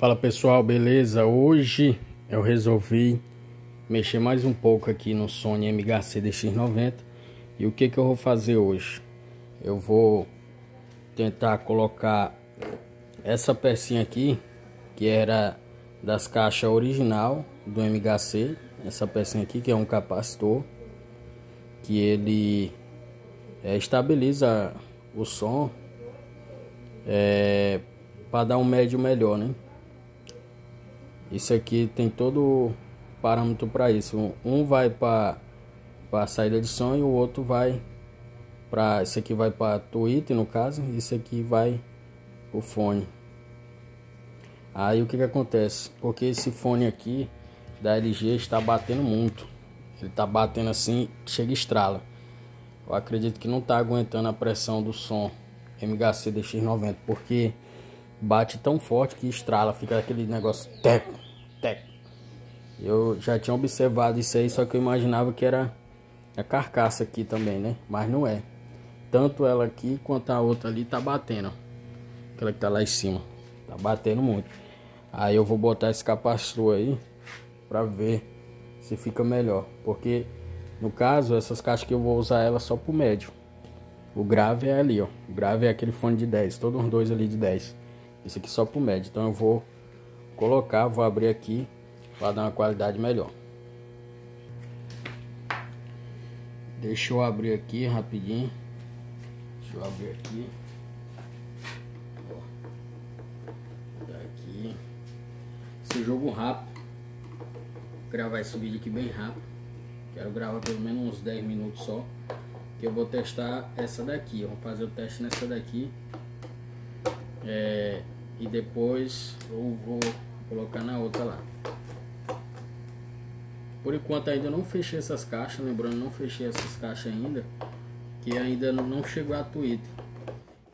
Fala pessoal, beleza? Hoje eu resolvi mexer mais um pouco aqui no Sony MHC DX90. E o que eu vou fazer hoje? Eu vou tentar colocar essa pecinha aqui, que era das caixas original do MHC. Essa pecinha aqui, que é um capacitor, que ele estabiliza o som para dar um médio melhor, né? Isso aqui tem todo parâmetro para isso. Um vai para a saída de som e o outro vai para... Esse aqui vai para tweet, no caso, e esse aqui vai o fone. Aí o que acontece? Porque esse fone aqui da LG está batendo muito. Ele está batendo assim, chega e estrala. Eu acredito que não está aguentando a pressão do som MHC DX90, porque bate tão forte que estrala, fica aquele negócio teco, teco. Eu já tinha observado isso aí, só que eu imaginava que era a carcaça aqui também, né? Mas não é. Tanto ela aqui quanto a outra ali tá batendo, ó. Aquela que tá lá em cima, tá batendo muito. Aí eu vou botar esse capacitor aí pra ver se fica melhor, porque no caso essas caixas que eu vou usar ela só pro médio. O grave é ali, ó. O grave é aquele fone de 10, todos os dois ali de 10. Esse aqui só pro médio. Então eu vou colocar, vou abrir aqui para dar uma qualidade melhor. Deixa eu abrir aqui rapidinho. Deixa eu abrir aqui. Tá aqui. Esse jogo rápido. Vou gravar esse vídeo aqui bem rápido. Quero gravar pelo menos uns 10 minutos só. Que eu vou testar essa daqui. Eu vou fazer o teste nessa daqui. E depois eu vou colocar na outra lá. Por enquanto ainda não fechei essas caixas. Lembrando, não fechei essas caixas ainda, que ainda não chegou a Twitter,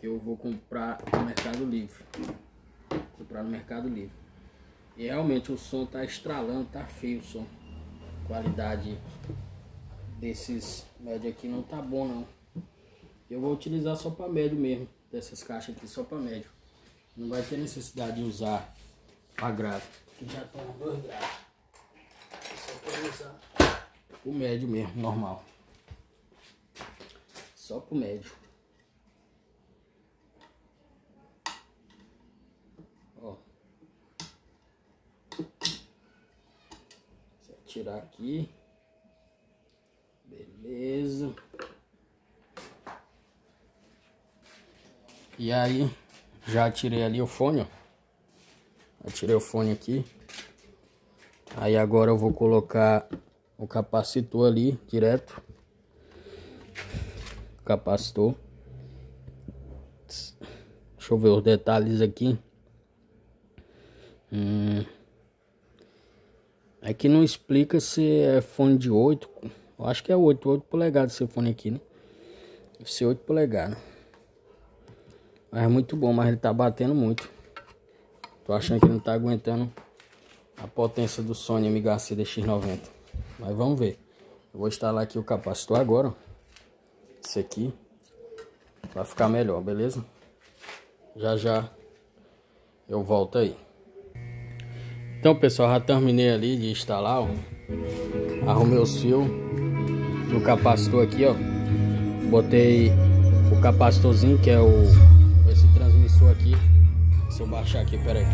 que eu vou comprar no Mercado Livre. Comprar no Mercado Livre. E realmente o som tá estralando, tá feio o som. Qualidade desses médio aqui não tá bom não. Eu vou utilizar só para médio mesmo. Dessas caixas aqui só para médio. Não vai ter necessidade de usar para grave, que já estão 2 graves. Só para usar o médio mesmo, normal. Só pro médio. Ó. Só tirar aqui. Beleza. E aí, já tirei ali o fone, ó. Já tirei o fone aqui. Aí agora eu vou colocar o capacitor ali, direto. Capacitor. Deixa eu ver os detalhes aqui. Aqui não explica se é fone de 8. Eu acho que é 8 polegadas esse fone aqui, né? Deve ser 8 polegadas. Mas é muito bom, mas ele tá batendo muito. Tô achando que ele não tá aguentando a potência do Sony MHC DX90. Mas vamos ver. Eu vou instalar aqui o capacitor agora, ó. Esse aqui. Vai ficar melhor, beleza? Já já eu volto aí. Então pessoal, já terminei ali de instalar, ó. Arrumei os fios do capacitor aqui, ó. Botei o capacitorzinho, que é esse transmissor aqui. Se eu baixar aqui, pera aí.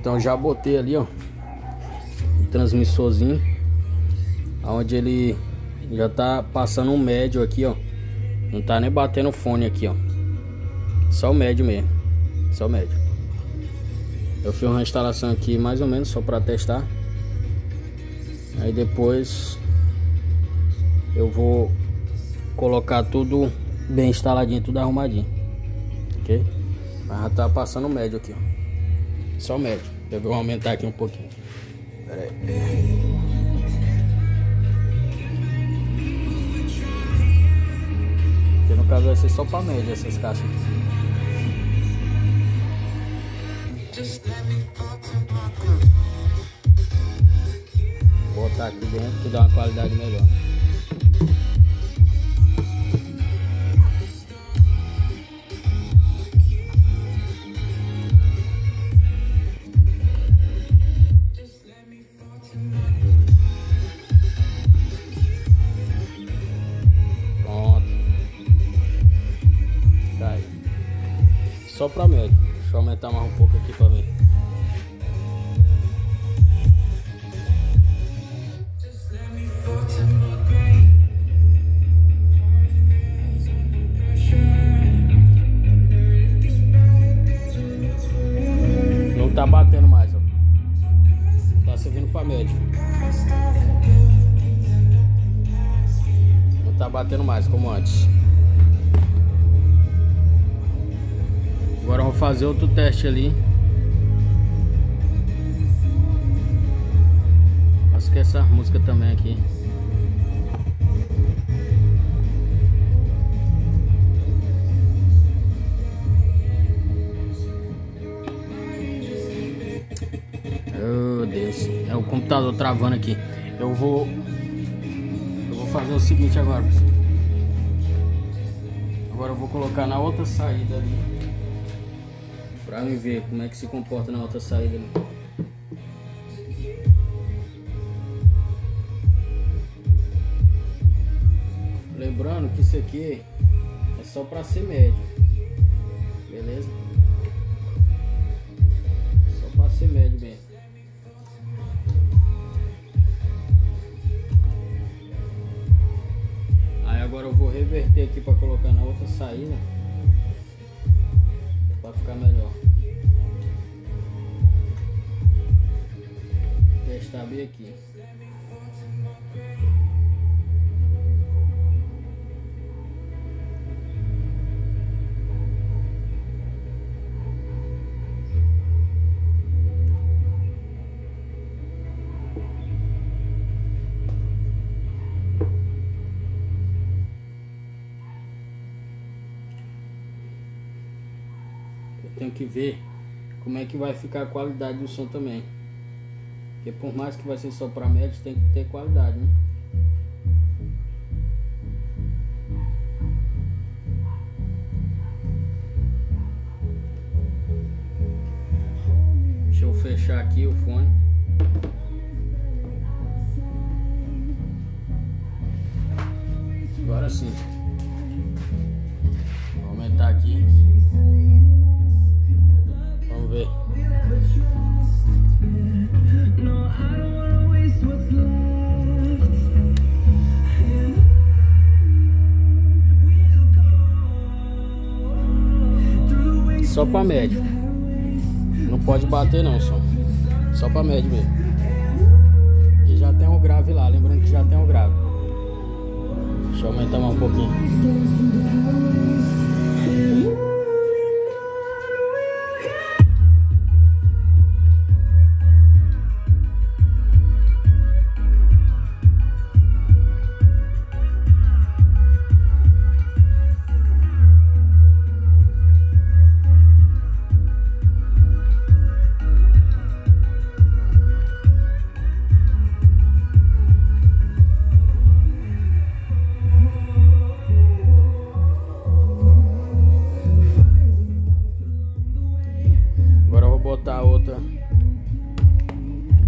Então já botei ali, ó, o transmissorzinho, onde ele já tá passando um médio aqui, ó. Não tá nem batendo o fone aqui, ó. Só o médio mesmo. Só o médio. Eu fiz uma instalação aqui mais ou menos só para testar. Aí depois eu vou colocar tudo bem instaladinho, tudo arrumadinho. Ok? Mas já tá passando o médio aqui, ó. Só o médio. Eu vou aumentar aqui um pouquinho. Pera aí. Porque no caso vai ser só para média essas caixas aqui. Vou botar aqui dentro que dá uma qualidade melhor. só pra médio. Deixa eu aumentar mais um pouco aqui pra ver. Não tá batendo mais, ó. Tá servindo pra médio. Não tá batendo mais como antes. Agora eu vou fazer outro teste ali. Acho que essa música também aqui. Oh Deus, é o computador travando aqui. Eu vou fazer o seguinte agora, pessoal. Agora eu vou colocar na outra saída ali, pra me ver como é que se comporta na outra saída ali. Lembrando que isso aqui é só pra ser médio, beleza? Só pra ser médio mesmo. Aí agora eu vou reverter aqui pra colocar na outra saída, pra ficar melhor. Testar bem aqui. Tenho que ver como é que vai ficar a qualidade do som também, porque por mais que vai ser só para médio, tem que ter qualidade, né? Deixa eu fechar aqui o fone. Agora sim. Vou aumentar aqui. Vamos ver. Só pra médio. Não pode bater não, som. Só pra médio mesmo. E já tem um grave lá, lembrando que já tem um grave. Deixa eu aumentar mais um pouquinho.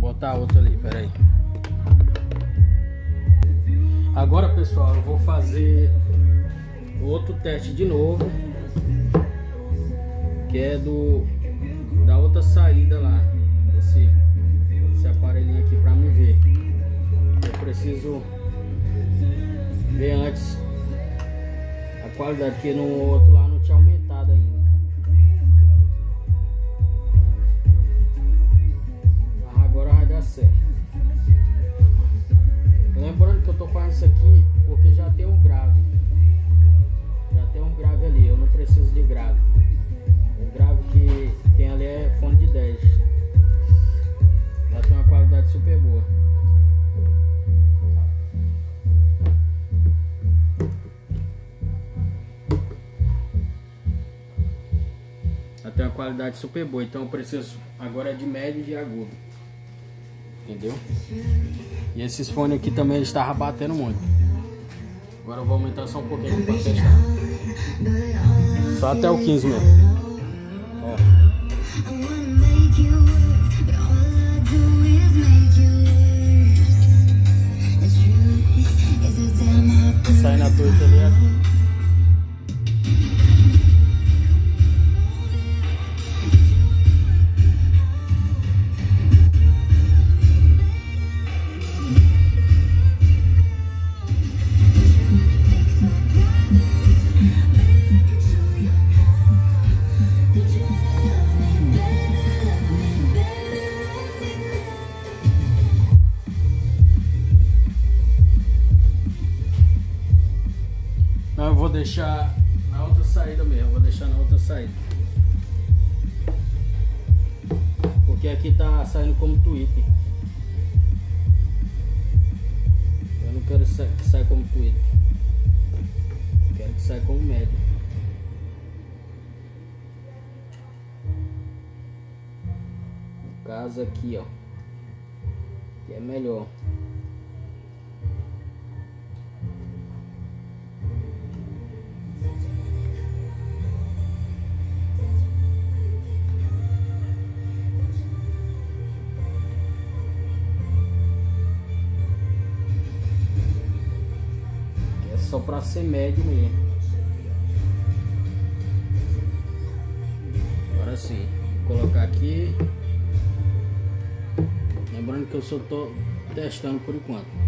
Botar outra ali, peraí. Agora, pessoal, eu vou fazer outro teste de novo, que é da outra saída lá, esse aparelhinho aqui, pra me ver. Eu preciso ver antes a qualidade, que no outro lá não tinha aumentado ainda. Agora vai dar certo. Lembrando que eu tô fazendo isso aqui porque já tem um grave. Já tem um grave ali, eu não preciso de grave. O grave que tem ali é fone de 10. Já tem uma qualidade super boa. Já tem uma qualidade super boa, então eu preciso agora de médio e de agudo. Entendeu? E esses fones aqui também estavam batendo muito. Agora eu vou aumentar só um pouquinho para testar. Só até o 15 mesmo. Ó. Sai na torta ali aqui. deixar na outra saída mesmo, vou deixar na outra saída. Porque aqui tá saindo como tweet. Eu não quero que saia como tweet. Quero que saia como médio. No caso aqui, ó, que é melhor. Só para ser médio mesmo. Agora sim, vou colocar aqui. Lembrando que eu só tô testando por enquanto.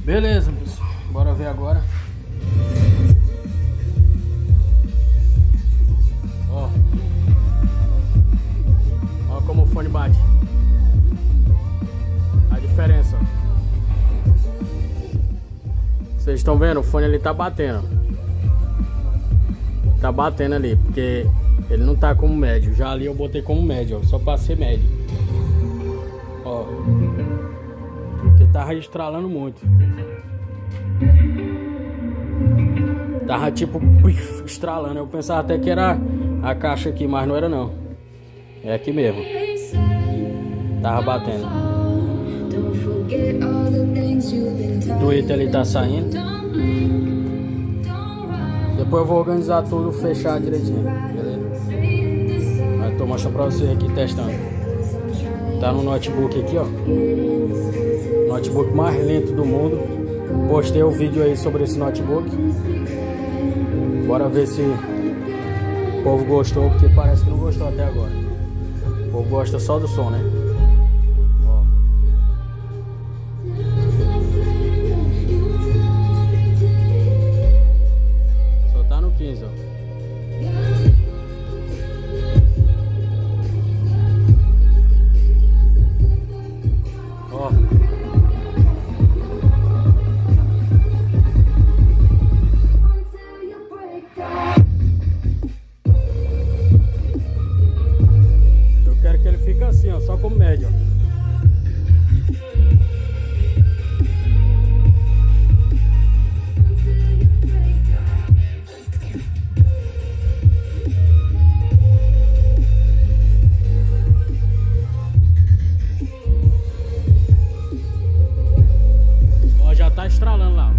Beleza, pessoal, bora ver agora. Ó como o fone bate. A diferença. Vocês estão vendo? O fone ali tá batendo. Tá batendo ali, porque ele não tá como médio. Já ali eu botei como médio, ó, só pra ser médio. Ó. Porque tava estralando muito. Tava tipo estralando. Eu pensava até que era a caixa aqui, mas não era não. É aqui mesmo. Tava batendo. O Twitter ali tá saindo. Depois eu vou organizar tudo, fechar direitinho, beleza? Mas tô mostrando pra vocês aqui testando. Tá no notebook aqui, ó. Notebook mais lento do mundo. Postei o vídeo aí sobre esse notebook. Bora ver se o povo gostou, porque parece que não gostou até agora. O povo gosta só do som, né? Ó. Só tá no 15, ó. Assim, ó, só como médio. Ó, já tá estralando lá.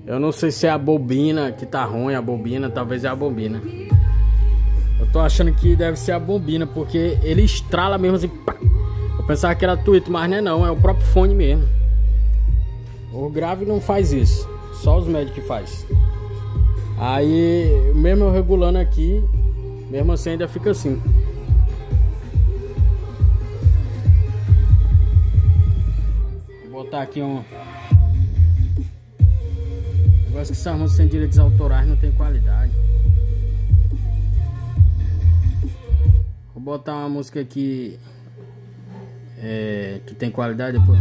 Eu não sei se é a bobina que tá ruim, a bobina, talvez é a bobina. Eu tô achando que deve ser a bobina, porque ele estrala mesmo assim. Pá. Eu pensava que era tweet, mas não é não, é o próprio fone mesmo. O grave não faz isso, só os médios que faz. Aí, mesmo eu regulando aqui, mesmo assim ainda fica assim. Vou botar aqui um... Negócio que essas músicas sem direitos autorais não tem qualidade. Vou botar uma música aqui que tem qualidade depois.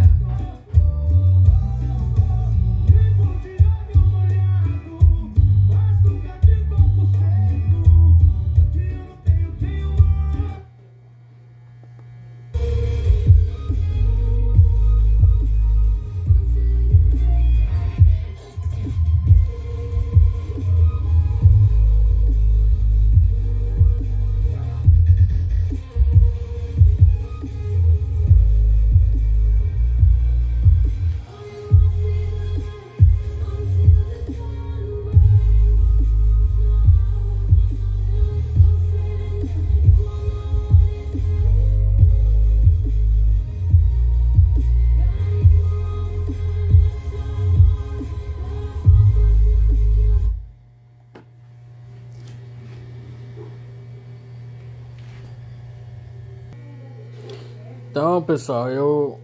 Então, pessoal, eu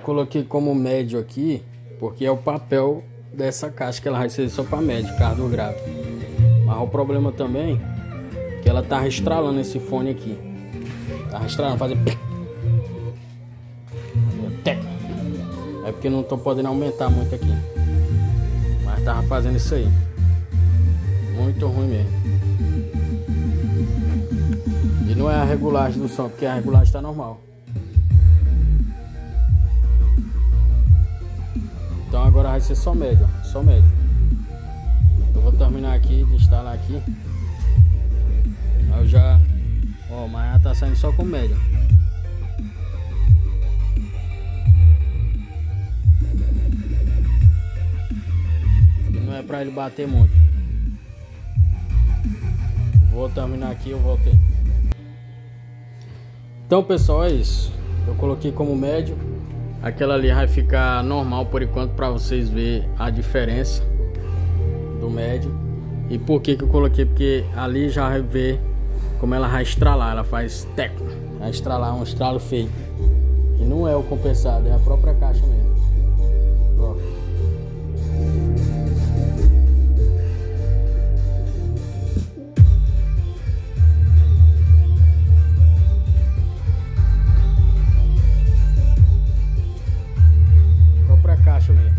coloquei como médio aqui, porque é o papel dessa caixa que ela vai ser só para médio, por causa do grave. Mas o problema também é que ela tá restralando esse fone aqui. Tá restralando, fazer é porque não tô podendo aumentar muito aqui. Mas tava fazendo isso aí. Muito ruim mesmo. E não é a regulagem do som, porque a regulagem tá normal. Então agora vai ser só médio, ó, só médio. Eu vou terminar aqui de instalar aqui. Aí eu já, ó, mas ela tá saindo só com médio. E não é pra ele bater muito. Vou terminar aqui, eu voltei. Então, pessoal, é isso. Eu coloquei como médio. Aquela ali vai ficar normal por enquanto, para vocês verem a diferença do médio. E por que eu coloquei? Porque ali já vai ver como ela vai estralar. Ela faz teco, vai estralar, um estralo feio. E não é o compensado, é a própria caixa mesmo. Ó. Caixa mesmo.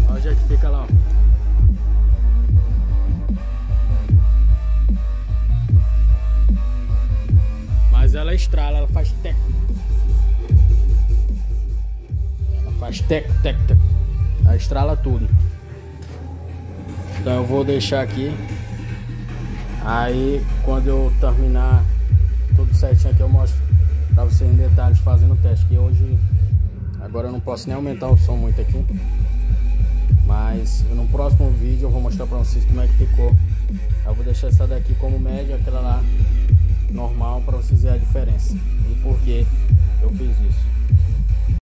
Olha o jeito que fica lá, ó. Mas ela estrala, ela faz teco. Ela faz teco, teco, teco. Ela estrala tudo. Então eu vou deixar aqui. Aí quando eu terminar tudo certinho aqui eu mostro pra vocês em detalhes fazendo o teste. Que hoje, agora eu não posso nem aumentar o som muito aqui. Mas no próximo vídeo eu vou mostrar pra vocês como é que ficou. Eu vou deixar essa daqui como média, aquela lá normal, para vocês verem a diferença e por que eu fiz isso.